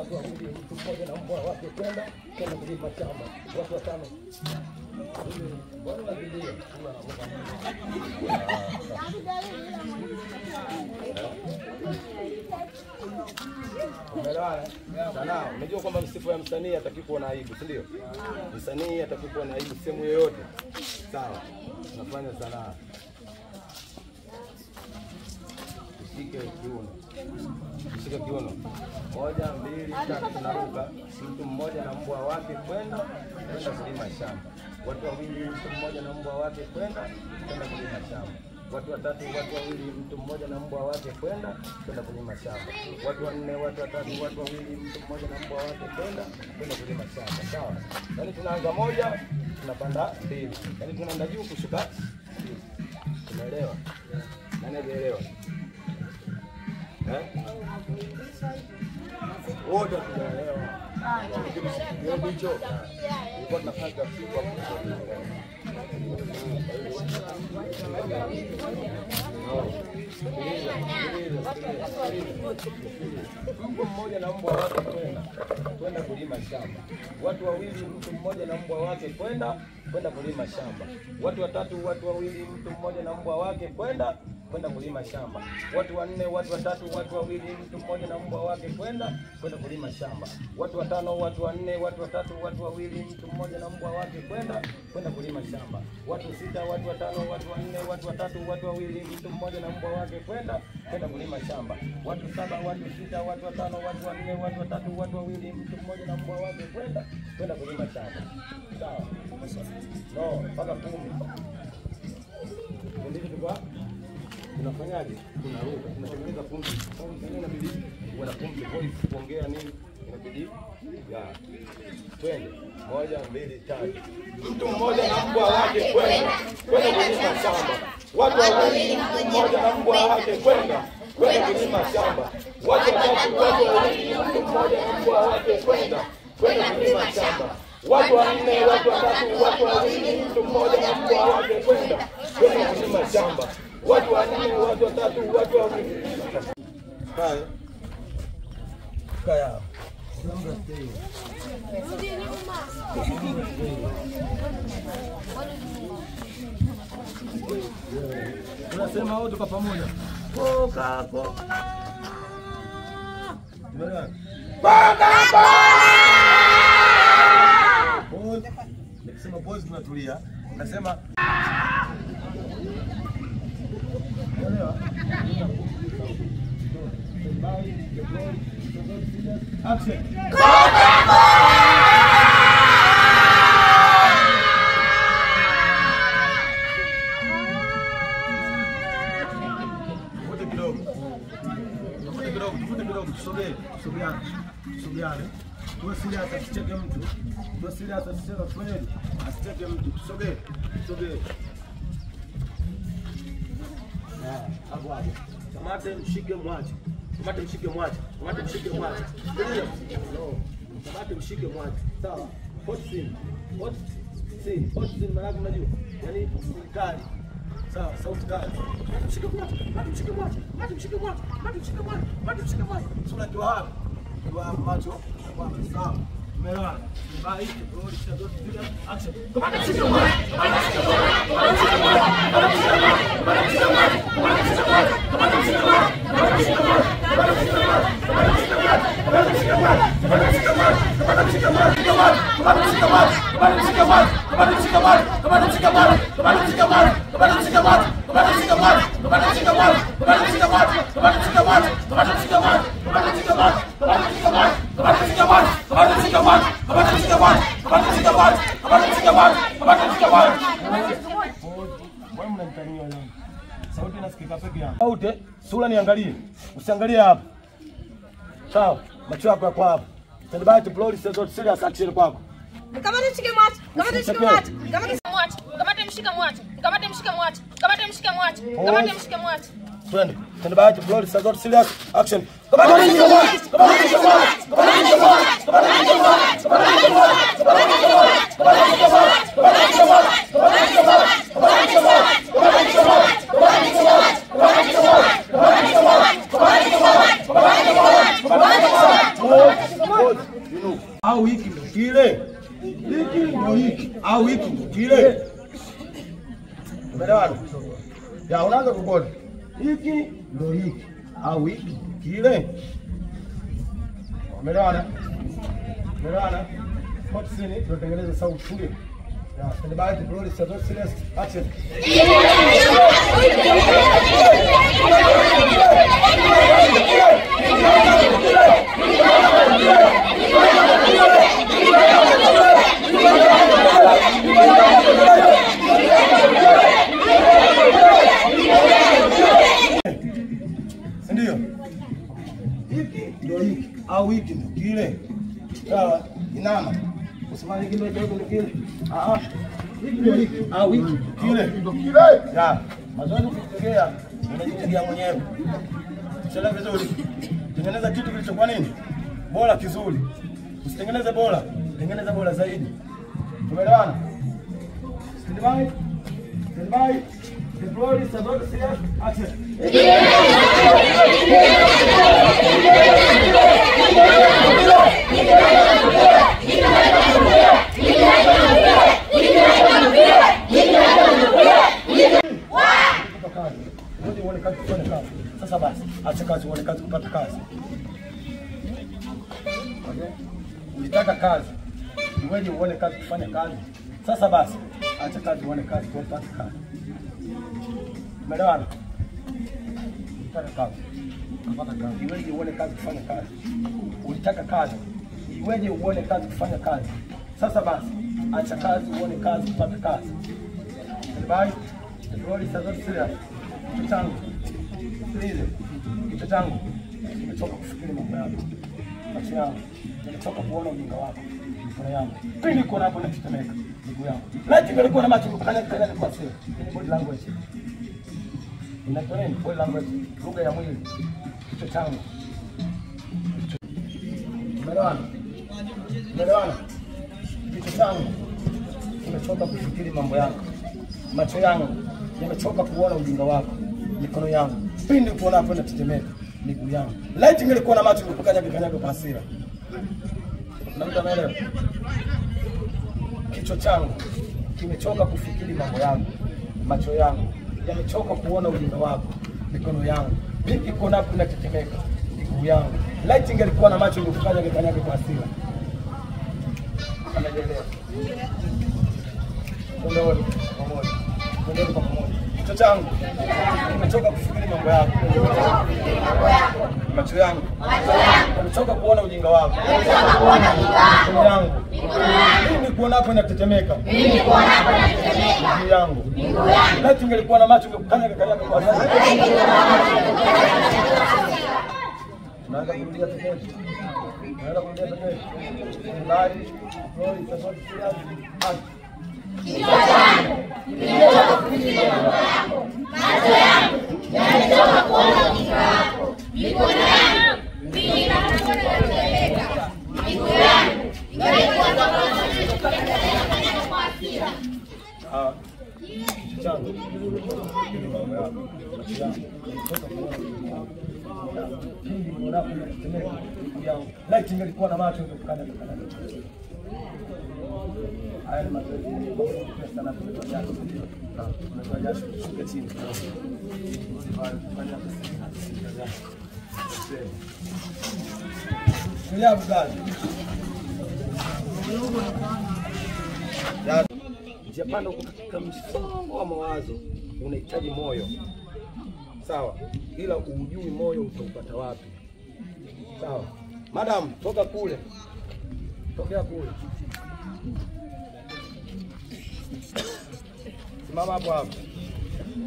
watu wawili mtu mmoja na mbwa wake kwenda kulima shamba. Watu watano. Bwana bibi. Umeelewana? Sana. Unajua kwamba msifu ya msanii atakiwa na aibu, si ndio? Msanii atakiwa na aibu sehemu yoyote. Sawa. Unafanya sanaa. Shike kiuno. Shika kiuno. 1, 2, 3 tunaruka. Mtu mmoja na mbwa wake kwenda kulima shamba. Watu wawili mtu mmoja na mbwa wake kwenda kulima shamba. Watu watatu watu wawili mtu mmoja na mbwa wake kwenda kulima shamba. Watu wanne watu watatu watu wawili mtu mmoja na mbwa wake kwenda kulima shamba. Sawa? Yaani tunaanza 1 tunapanda 2. Yaani tunaenda juu kushuka. Unaelewa? Nani anaelewa? Wote tunaelewa. Ndio hicho. Ilikuwa tunafanya siku hapo. Mtu mmoja na mbwa wake kwenda kulima shamba. Watu wawili mtu mmoja na mbwa wake kwenda kulima shamba. Watu watatu watu wawili mtu mmoja na mbwa wake kwenda kulima shamba. Watu wanne watu watatu watu wawili mtu mmoja na mbwa wake kwenda kulima shamba. Watu watano watu wanne watu watatu watu wawili mtu mmoja na mbwa wake kwenda kulima shamba. Watu sita watu watano watu wanne watu watatu watu wawili mtu mmoja na mbwa wake kwenda kulima shamba. Watu saba watu sita watu watano watu wanne watu watatu watu wawili mtu mmoja na mbwa wake kwenda kulima shamba. Sawa? No, mpaka 10. Ndio tukua tunafanyaje? Tunaruka, tunatengeneza pumzi. Kama inabidi uwe na pumzi voice kuongea nini? Inabidi ya twende 1, 2, 3. Mtu mmoja na mbwa wake kwenda kulima shamba. Watu wawili mmoja na mbwa wake kwenda kulima shamba. Watu watatu watu wawili mtu mmoja na mbwa wake kwenda kulima shamba. Watu wanne watu watatu watu wawili mtu mmoja na mbwa wake kwenda kulima shamba. Watu wanne watu watatu watu wawili. Haya. Kaya. Tunasema wote kwa pamoja. Poka poka. Poka poka. Nikisema pause tunatulia. Nasema action. Wote kidogo. Tusogeane. Tuwe serious asicheke mtu. Tuwe serious asicheke tufanyeje? Asicheke mtu. Tusogee. Hapo. Kamate mshike mwache. Kamate mshike mwache. No. Kamate mshike mwache. Sawa. Hot scene maana unajua. Yaani kali. Sawa, sauti kali. Mshike mwache. Sura tu hapo. Kwa macho kwa sawa. Umeelewa? Bye. Roll shadow action. Kamate mshike mwache. Sauti nasikika peke yake. Sauti, sura niangalie. Usiangalie hapa. Sawa, macho yako yako hapa. Stand by to blow zote serious action kwako. Kamate mshike mwache. Twende. Stand by to blow zote serious action. Inuka. Au hiki ndio kile. Hiki ndio hiki. Au hiki ndio kile. Umeelewana? Ya unaanza kukodi. Hiki ndio hiki. Au hiki ndio kile. Umeelewana? Umeelewana? Kwa sini tunatengeneza sauti full. Ya, stand by to roll it serious. Action. Ndio. Hiki ndio hiki au hiki ndio kile. Sawa, inama. Usimame kile ndio kile. Hiki ndio hiki au hiki kile. Ndio kile. Ya. Mazoezi kutegea, unajitegea mwenyewe. Chela vizuri. Tengeneza kitu kilichokuwa nini? Bora kizuri. Usitengeneze bora, tengeneza bora zaidi. Tumeelewana? Stand by. Stand by. Deploy this about serious action. Sasa basi, acha kazi uone kazi kupata kazi. Okay? Unataka kazi. Wewe uone kazi kufanya kazi. Sasa basi, acha kazi uone kazi kupata kazi. Umeelewana? Unataka kazi. Kupata kazi. Wewe uone kazi kufanya kazi. Unataka kazi. Wewe uone kazi kufanya kazi. Sasa basi, acha kazi uone kazi kupata kazi. Bye. The glory is not serious. Changu. Please. Kitu changu. Nimetoka kufikiri mambo yako. Macho yangu. Nimetoka kuona ujinga wako. Mikono yangu. Pindi kuona hapo natetemeka. Miguu yangu. Lati nilikuwa na macho kukanya kwa siri. Ni body language. Inaitwa nini? Body language. Lugha ya mwili. Kitu changu. Umeelewana? Umeelewana? Kitu changu. Nimetoka kufikiri mambo yako. Macho yangu yamechoka kuona ujinga wako. Mikono yangu pindi kuona hapo natetemeka. Miguu yangu laiti nilikuwa na macho nikukanyaga kwa hasira. Na mtu anaelewa? Kichwa changu kimechoka kufikiri mambo yangu. Macho yangu yamechoka kuona ujinga wako. Mikono yangu pindi kuona hapo natetemeka. Miguu yangu laiti nilikuwa na macho nikukanyaga kwa hasira. Anaelewa? Ndio pamoja. Ndio pamoja. Kichwa changu nimechoka kufikiri mambo yako. Macho yangu nimechoka kuona ujinga wako. Mikono yangu mimi kuona hapo inatetemeka. Miguu yangu laiti nilikuwa na macho nikukanyaga kwa sasa. Naanza kurudia tena. Naanza kurudia tena. Ndani roho itakuwa serious. Kichwa changu nimechoka kufikiri mambo yako. Macho yangu yamechoka kuona ujinga wako. Mikono yangu mimi nakuona natetemeka. Miguu yangu ingalikuwa kama kukanyaga kwa hasira. Kichwa changu mambo yako. Macho yangu yamechoka kuona ujinga wako. Mimi mbona natetemeka. Miguu yangu laiti nilikuwa na macho nikukanyaga. Haya mazoezi ni sana kwa jasho. Unatoa jasho shuka chini. Fanya ya mzazi. Japanda katika msongo wa mawazo unahitaji moyo. Sawa? Ila ujui moyo utaupata wapi. Sawa? Madam, toka kule. Tokea kule. Simama hapo hapo.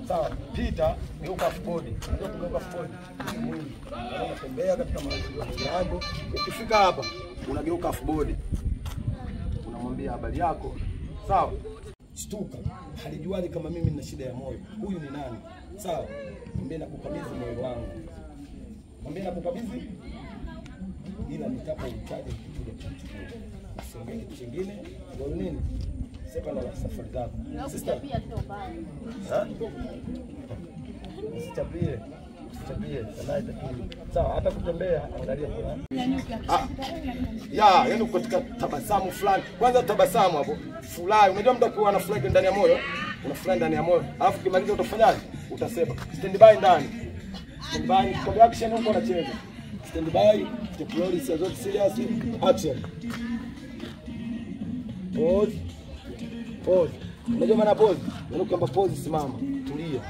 Sawa, pita, geuka forward. Ndio kugeuka forward. Unatembea katika mazingira yako. Ukifika hapa, unageuka forward. Unamwambia habari yako. Sawa? Shtuka. Halijuani kama mimi nina shida ya moyo. Huyu ni nani? Sawa? Mwambie nakukabidhi moyo wangu. Mwambie nakukabidhi ila nitapohitaji kitu cha kuchukua. Usiongee kitu kingine. Ndio nini? Sepa na safari zako. Sister pia sio mbaya. Usichapie. Usichapie. Sawa, hata kutembea angalia kwa. yaani katika tabasamu fulani. Kwanza tabasamu hapo, furahi. Unajua mtu akiwa ana furahi ndani ya moyo, unafurahi ndani ya moyo. Alafu kimaliza utafanyaje? Utasema stand by ndani. Stand by kwa action huko unacheza. Stand by, take load is not serious. Action. Pause. Pause. Unajua maana pause? Yaani kwamba pause, simama, tulia.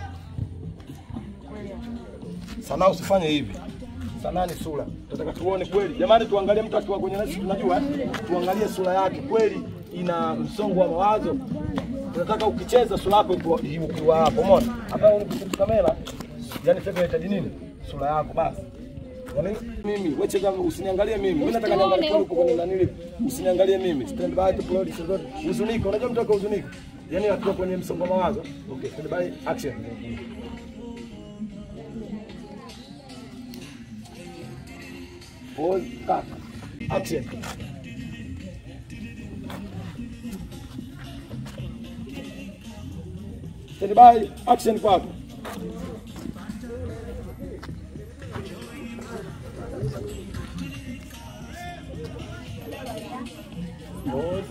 Sanaa usifanye hivi. Sanaa ni sura. Tunataka tuone kweli. Jamani, tuangalie mtu akiwa kwenye nasi, tunajua tuangalie sura yake kweli ina msongo wa mawazo. Tunataka ukicheza sura yako ikiwa hapo, umeona? Hapa unapokuta kamera, yani sasa inahitaji nini? Sura yako basi. Yaani mimi wewe cheza, usiniangalie mimi. Mimi nataka niangalie huko kwenye nani, usiniangalie mimi. Stand by to play this. Uzunika, unajua mtu akahuzunika. Yaani akiwa kwenye msongo wa mawazo. Okay, stand by, action. Pause, cut. Action. Stand by, action kwako. Pause.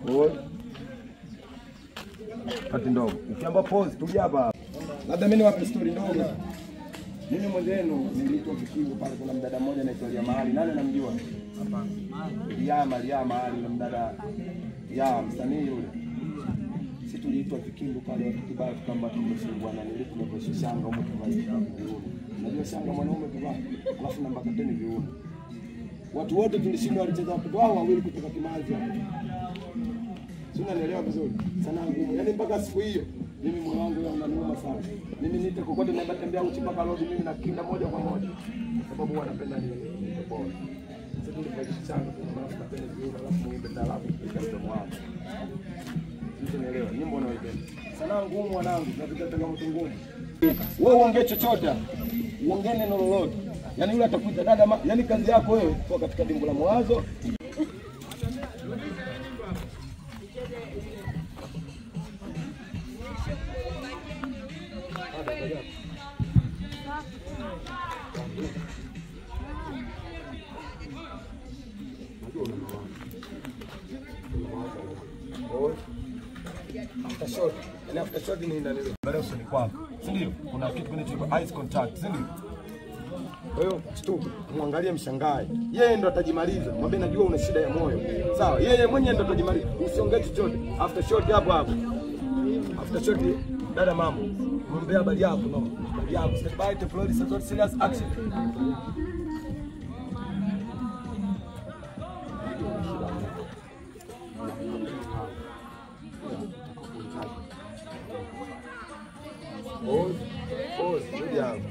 Pause. Kati ndogo. Ukiamba pause tulia hapa. Labda mimi niwape story ndogo. Mimi mwenzenu nilitoa kikivu pale, kuna mdada mmoja anaitwa Liamali. Nani anamjua? Hapana. Liamali na mdada ya msanii yule. Sisi tuliitwa kikindu pale kibao kama tumefungwa na nilipo shanga huko kwa viuno. Unajua shanga mwanaume kibao, alafu namba 10 viuno. Watu wote tulishindwa, walicheza watu wao wawili kutoka Kimazi. Sina nielewa vizuri. Sana ngumu. Yaani mpaka siku hiyo mimi moyo wangu unaniuma sana. Mimi nite kokote natembea uchi mpaka road, mimi nakinda moja kwa moja. Sababu wanapenda ni bora. Sasa ndio sana alafu napenda viuno, alafu niimbe talabu kwa mdomo wangu. Sisi nielewa. Nyimbo unaoipenda. Sana ngumu mwanangu, tunapita changamoto ngumu. Wewe uongee chochote. Uongee neno lolote. Yaani yule atakuita dada, yaani kazi yako wewe kwa katika dimbo la mawazo. After shot ni ndio leo usoni kwako, si ndio? Kuna kitu kinachoitwa eye contact, si ndio? Kwa hiyo shtuka, muangalie, mshangae. Yeye ndo atajimaliza. Mwambie najua una shida ya moyo. Sawa, yeye mwenyewe ndo atajimaliza. Usiongee chochote. After shot hapo hapo. After shot dada mambo. Mwambie habari yako, no. Habari yako. Step by to play this serious action. Pause, rudi hapo.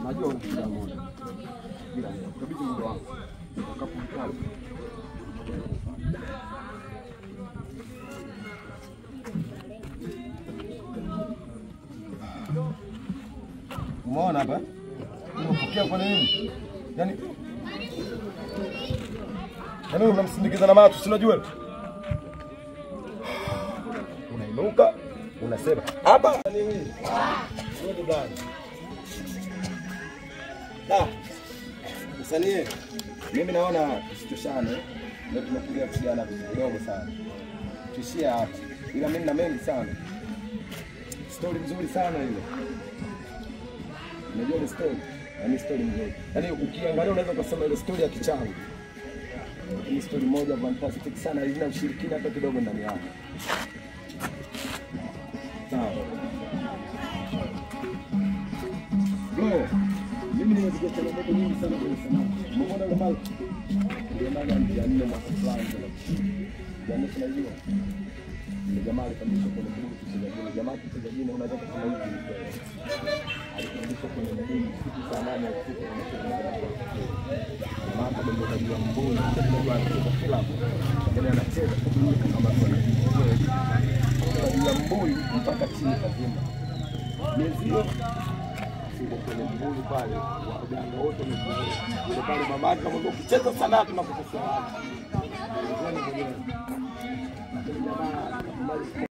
Najua una shida moja. Bila kabisa muda wangu. Utakapokaa. Umeona hapa? Unapokea kwa nini? Yaani unamsindikiza na macho, si unajua? Unainuka, unasema hapa ni mimi. Wewe gani? Msanii, mimi naona tusitoshane. Leo tumekuja kusiana kidogo sana. Tuishie hapa. Ila mimi na mengi sana. Story nzuri sana ile. Unajua ile story? Yaani story nzuri. Yaani ukiangalia unaweza kusema ile story ya kichangu. Ni story moja fantastic sana, ina ushirikina hata kidogo ndani yake. Sawa. Bro, mimi nimesikia changamoto nyingi sana kwenye sanaa. Umeona ile mali? Ndio maana ndio mwaka fulani. Yaani tunajua. Ni jamaa alifundisha kwenye kitu kingine. Jamaa kitu kingine unaweza kusema hivi. Alifundisha kwenye kitu sana na kitu maana ndio ndio mbona ndio filamu. Ndio anacheza kama ya mbuli mpaka chini kazima. Mezio sio kwenye mbuli pale, waganga wote ni pale. Ile pale mamaka mambo kucheza sana tunakukosea. habari.